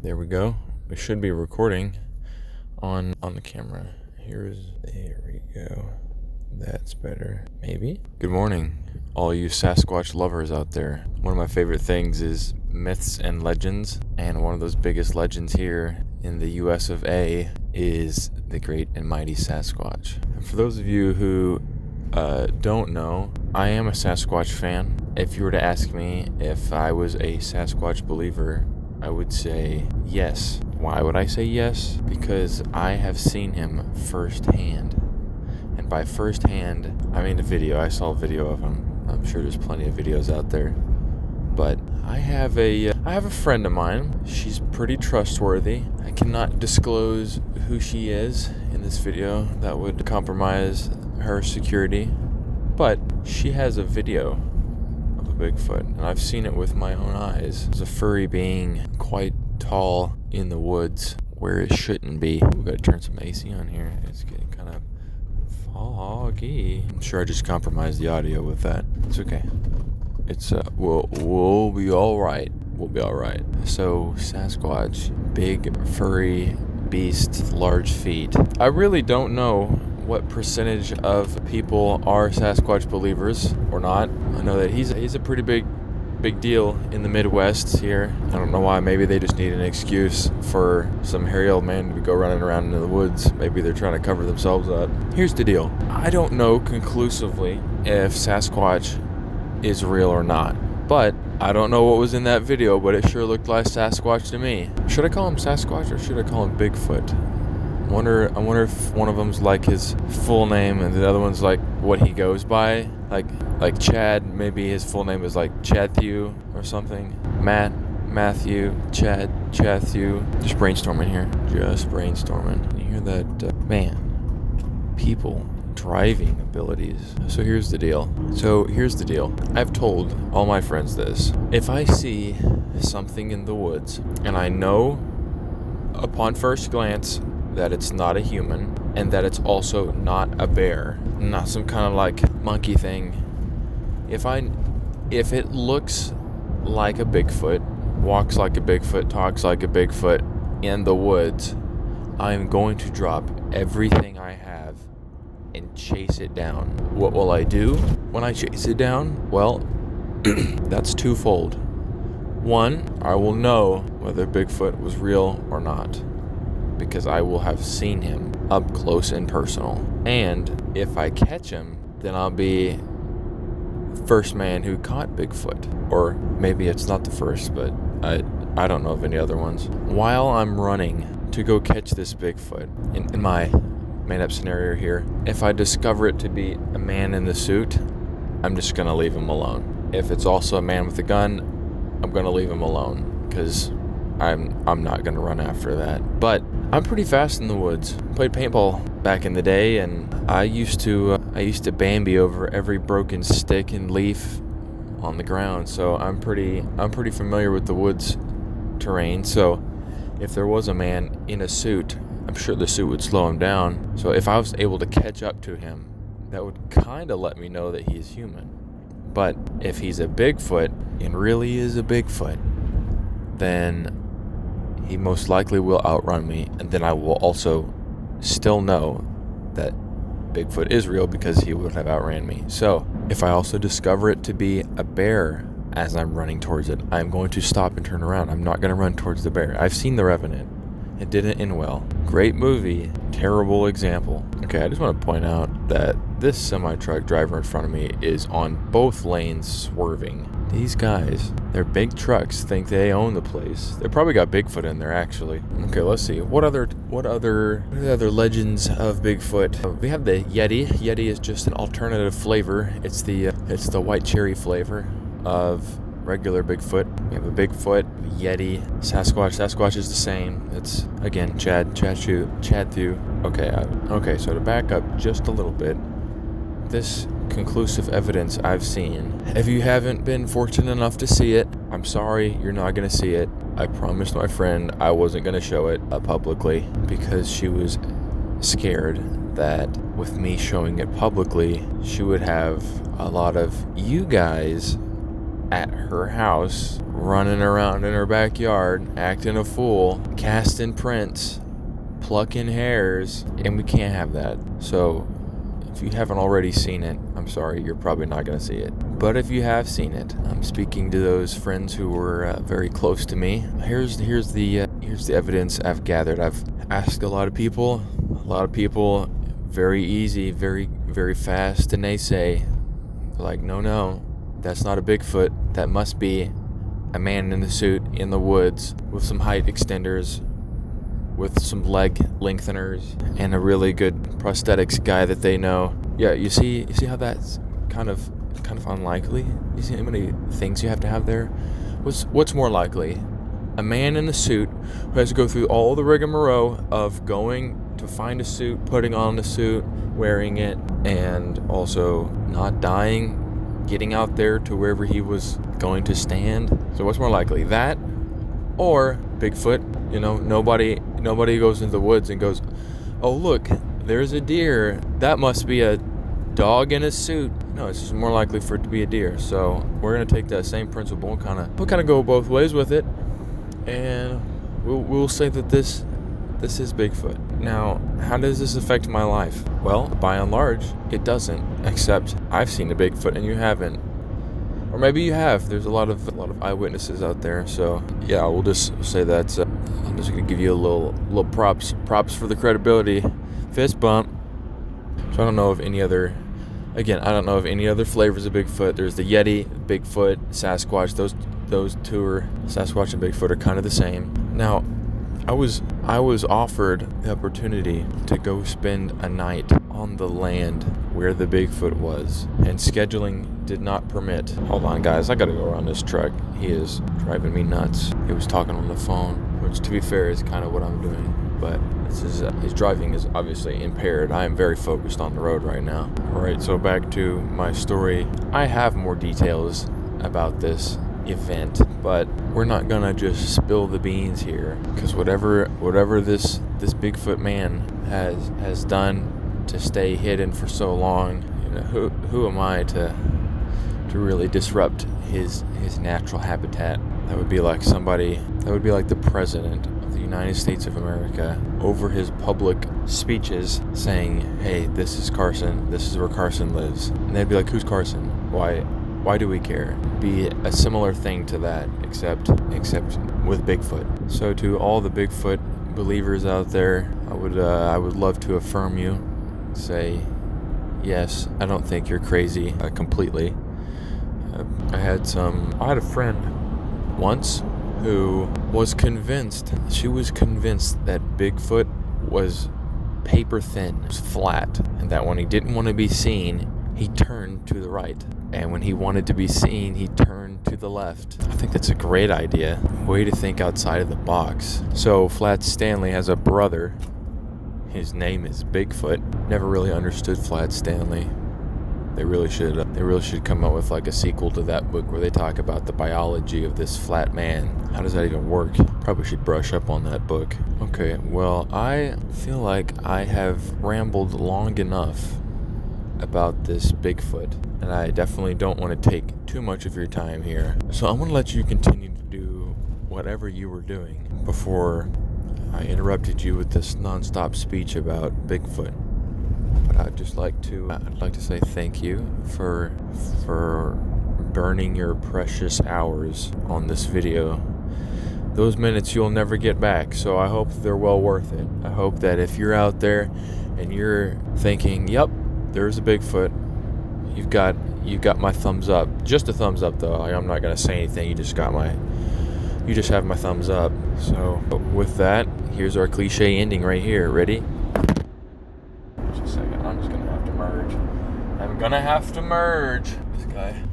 There we go. We should be recording on the camera. There we go. That's better. Maybe. Good morning, all you Sasquatch lovers out there. One of my favorite things is myths and legends, and one of those biggest legends here in the US of A is the great and mighty Sasquatch. And for those of you who don't know, I am a Sasquatch fan. If you were to ask me if I was a Sasquatch believer, I would say yes. Why would I say yes? Because I have seen him firsthand. And by firsthand, I mean a video. I saw a video of him. I'm sure there's plenty of videos out there. But I have a friend of mine. She's pretty trustworthy. I cannot disclose who she is in this video. That would compromise her security. But she has a video of a Bigfoot, and I've seen it with my own eyes. There's a furry being quite tall in the woods where it shouldn't be. We gotta turn some AC on here. It's getting kind of foggy. I'm sure I just compromised the audio with that. It's okay. It's we'll be all right. We'll be all right. So Sasquatch, big furry beast, large feet. I really don't know what percentage of people are Sasquatch believers or not. I know that he's a pretty big deal in the Midwest here. I don't know why. Maybe they just need an excuse for some hairy old man to go running around in the woods. Maybe they're trying to cover themselves up. Here's the deal. I don't know conclusively if Sasquatch is real or not, but I don't know what was in that video, but it sure looked like Sasquatch to me. Should I call him Sasquatch or should I call him Bigfoot? I wonder if one of them's like his full name and the other one's like what he goes by. Like Chad, maybe his full name is like Chadthew or something. Matthew, Chadthew. Just brainstorming here. Just brainstorming. You hear that? Man, people driving abilities. So here's the deal. I've told all my friends this. If I see something in the woods and I know upon first glance that it's not a human and that it's also not a bear, not some kind of like monkey thing. If it looks like a Bigfoot, walks like a Bigfoot, talks like a Bigfoot in the woods, I'm going to drop everything I have and chase it down. What will I do when I chase it down? Well, that's twofold. One, I will know whether Bigfoot was real or not, because I will have seen him up close and personal. And if I catch him, then I'll be the first man who caught Bigfoot. Or maybe it's not the first, but I don't know of any other ones. While I'm running to go catch this Bigfoot, in my made-up scenario here, if I discover it to be a man in the suit, I'm just going to leave him alone. If it's also a man with a gun, I'm going to leave him alone, because I'm not going to run after that. But I'm pretty fast in the woods. Played paintball back in the day, and I used to Bambi over every broken stick and leaf on the ground. So I'm pretty familiar with the woods terrain. So if there was a man in a suit, I'm sure the suit would slow him down. So if I was able to catch up to him, that would kind of let me know that he's human. But if he's a Bigfoot and really is a Bigfoot, then he most likely will outrun me, and then I will also still know that Bigfoot is real because he would have outran me. So if I also discover it to be a bear as I'm running towards it, I'm going to stop and turn around. I'm not going to run towards the bear. I've seen The Revenant. It didn't end well. Great movie, terrible example. Okay, I just want to point out that this semi-truck driver in front of me is on both lanes swerving. These guys, their big trucks, think they own the place. They probably got Bigfoot in there, actually. Okay, let's see. What other legends of Bigfoot? We have the Yeti. Yeti is just an alternative flavor. It's the white cherry flavor of regular Bigfoot. We have a Bigfoot, Yeti, Sasquatch. Sasquatch is the same. It's again Chadthew. Okay. So to back up just a little bit, this conclusive evidence I've seen. If you haven't been fortunate enough to see it, I'm sorry, you're not gonna see it. I promised my friend I wasn't gonna show it publicly because she was scared that with me showing it publicly, she would have a lot of you guys at her house, running around in her backyard, acting a fool, casting prints, plucking hairs, and we can't have that. So if you haven't already seen it, I'm sorry, you're probably not going to see it. But if you have seen it, I'm speaking to those friends who were very close to me. Here's the evidence I've gathered. I've asked a lot of people, very easy, very fast to naysay. They're like, no, that's not a Bigfoot. That must be a man in a suit in the woods with some height extenders, with some leg lengtheners, and a really good prosthetics guy that they know. Yeah, you see how that's kind of unlikely? You see how many things you have to have there? What's more likely? A man in a suit who has to go through all the rigmarole of going to find a suit, putting on the suit, wearing it, and also not dying, getting out there to wherever he was going to stand. So what's more likely? That or Bigfoot? You know, nobody goes into the woods and goes, oh look, there's a deer. That must be a dog in a suit. No, it's just more likely for it to be a deer. So we're gonna take that same principle and we'll kind of go both ways with it, and we'll say that this is Bigfoot. Now, how does this affect my life? Well, by and large, it doesn't. Except I've seen a Bigfoot and you haven't, or maybe you have. There's a lot of eyewitnesses out there. So yeah, we'll just say that. I'm just gonna give you a little props for the credibility. Fist bump. So I don't know of any other flavors of Bigfoot. There's the Yeti, Bigfoot, Sasquatch. Those two are, Sasquatch and Bigfoot are kind of the same. Now, I was offered the opportunity to go spend a night on the land where the Bigfoot was, and scheduling did not permit. Hold on, guys, I gotta go around this truck. He is driving me nuts. He was talking on the phone, which, to be fair, is kind of what I'm doing. But his driving is obviously impaired. I am very focused on the road right now. Alright, so back to my story. I have more details about this event, but we're not gonna just spill the beans here, because whatever this Bigfoot man has done to stay hidden for so long, you know, who am I to really disrupt his natural habitat? That would be like the president of the United States of America over his public speeches saying, hey, this is Carson, this is where Carson lives. And they'd be like, who's Carson? Why do we care? It'd be a similar thing to that, except with Bigfoot. So to all the Bigfoot believers out there, I would love to affirm you. Say, yes, I don't think you're crazy completely. I had a friend once who was convinced that Bigfoot was paper thin, was flat, and that when he didn't want to be seen, he turned to the right. And when he wanted to be seen, he turned to the left. I think that's a great idea. Way to think outside of the box. So Flat Stanley has a brother. His name is Bigfoot. Never really understood Flat Stanley. They really should come up with like a sequel to that book where they talk about the biology of this flat man. How does that even work? Probably should brush up on that book. Okay, well, I feel like I have rambled long enough about this Bigfoot, and I definitely don't want to take too much of your time here. So I'm going to let you continue to do whatever you were doing before I interrupted you with this non-stop speech about Bigfoot. But I'd like to say thank you for burning your precious hours on this video. Those minutes you'll never get back, so I hope they're well worth it. I hope that if you're out there and you're thinking, yep, there's a Bigfoot, you've got my thumbs up. Just a thumbs up though. I'm not gonna say anything. You just have my thumbs up. So with that, here's our cliche ending right here. Ready? Just a second. I'm gonna have to merge. This guy.